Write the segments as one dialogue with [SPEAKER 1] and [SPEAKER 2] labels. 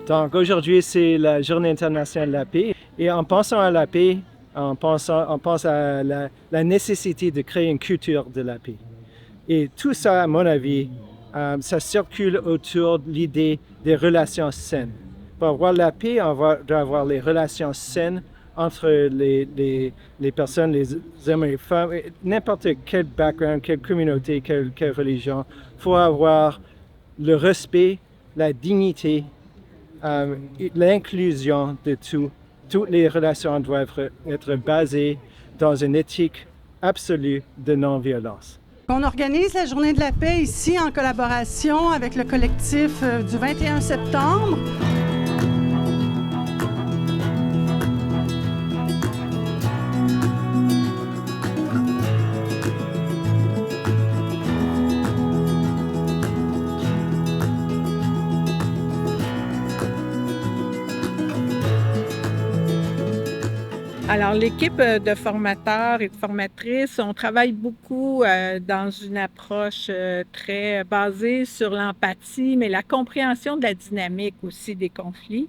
[SPEAKER 1] Donc aujourd'hui, c'est la Journée internationale de la paix. Et en pensant à la paix, on pense à la nécessité de créer une culture de la paix. Et tout ça, à mon avis, ça circule autour de l'idée des relations saines. Pour avoir la paix, on doit avoir les relations saines entre les personnes, les hommes et les femmes, n'importe quel background, quelle communauté, quelle religion. Il faut avoir le respect, la dignité, l'inclusion de tout. Toutes les relations doivent être basées dans une éthique absolue de non-violence.
[SPEAKER 2] On organise la Journée de la paix ici en collaboration avec le collectif du 21 septembre.
[SPEAKER 3] Alors, l'équipe de formateurs et de formatrices, on travaille beaucoup dans une approche très basée sur l'empathie, mais la compréhension de la dynamique aussi des conflits.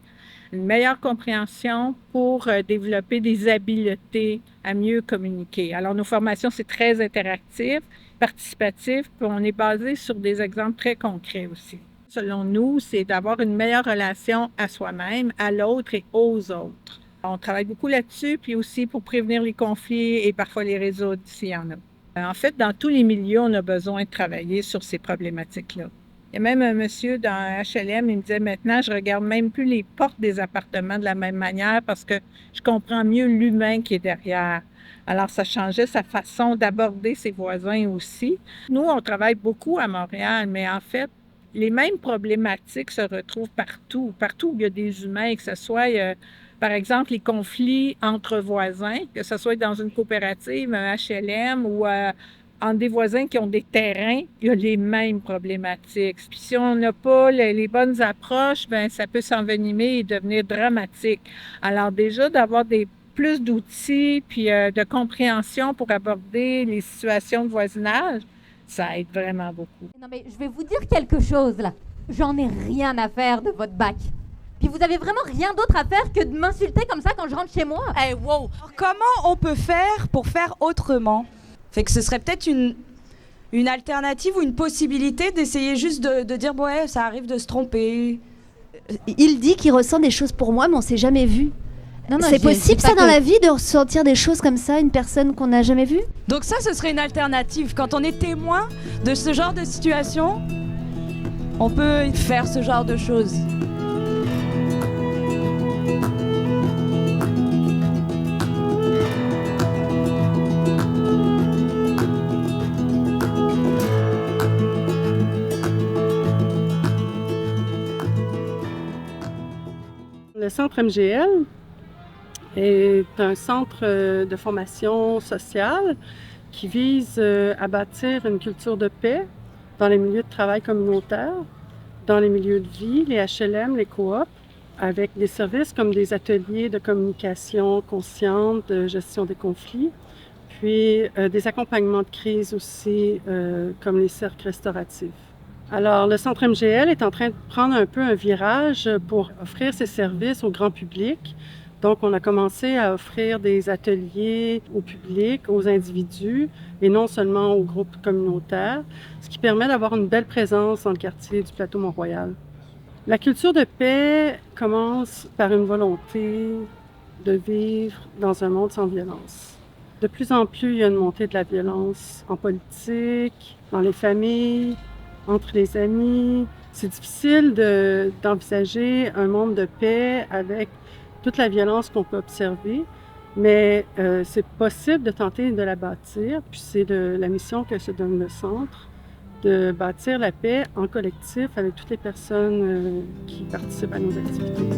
[SPEAKER 3] Une meilleure compréhension pour développer des habiletés à mieux communiquer. Alors, nos formations, c'est très interactif, participatif, puis on est basé sur des exemples très concrets aussi. Selon nous, c'est d'avoir une meilleure relation à soi-même, à l'autre et aux autres. On travaille beaucoup là-dessus, puis aussi pour prévenir les conflits et parfois les résoudre s'il y en a. En fait, dans tous les milieux, on a besoin de travailler sur ces problématiques-là. Il y a même un monsieur dans HLM, il me disait maintenant, je regarde même plus les portes des appartements de la même manière parce que je comprends mieux l'humain qui est derrière. Alors, ça changeait sa façon d'aborder ses voisins aussi. Nous, on travaille beaucoup à Montréal, mais en fait, les mêmes problématiques se retrouvent partout. Partout où il y a des humains, que ce soit, par exemple, les conflits entre voisins, que ce soit dans une coopérative, un HLM ou entre des voisins qui ont des terrains, il y a les mêmes problématiques. Puis si on n'a pas les bonnes approches, bien, ça peut s'envenimer et devenir dramatique. Alors déjà, d'avoir plus d'outils puis de compréhension pour aborder les situations de voisinage, ça aide vraiment beaucoup.
[SPEAKER 4] Non mais je vais vous dire quelque chose là. J'en ai rien à faire de votre bac. Puis vous avez vraiment rien d'autre à faire que de m'insulter comme ça quand je rentre chez moi.
[SPEAKER 5] Eh wow! Comment on peut faire pour faire autrement? Fait que ce serait peut-être une alternative ou une possibilité d'essayer juste de dire ouais, ça arrive de se tromper.
[SPEAKER 6] Il dit qu'il ressent des choses pour moi, mais on s'est jamais vu.
[SPEAKER 4] Non,
[SPEAKER 6] c'est possible ça dans la vie de ressentir des choses comme ça, une personne qu'on n'a jamais vue?
[SPEAKER 5] Donc ça, ce serait une alternative. Quand on est témoin de ce genre de situation, on peut faire ce genre de choses.
[SPEAKER 2] Le centre MGL est un centre de formation sociale qui vise à bâtir une culture de paix dans les milieux de travail communautaires, dans les milieux de vie, les HLM, les coops, avec des services comme des ateliers de communication consciente, de gestion des conflits, puis des accompagnements de crise aussi, comme les cercles restauratifs. Alors, le Centre MGL est en train de prendre un peu un virage pour offrir ses services au grand public. Donc, on a commencé à offrir des ateliers au public, aux individus, et non seulement aux groupes communautaires, ce qui permet d'avoir une belle présence dans le quartier du Plateau Mont-Royal. La culture de paix commence par une volonté de vivre dans un monde sans violence. De plus en plus, il y a une montée de la violence en politique, dans les familles, entre les amis. C'est difficile d'envisager un monde de paix avec toute la violence qu'on peut observer, mais c'est possible de tenter de la bâtir. Puis c'est la mission que se donne le centre, de bâtir la paix en collectif avec toutes les personnes qui participent à nos activités.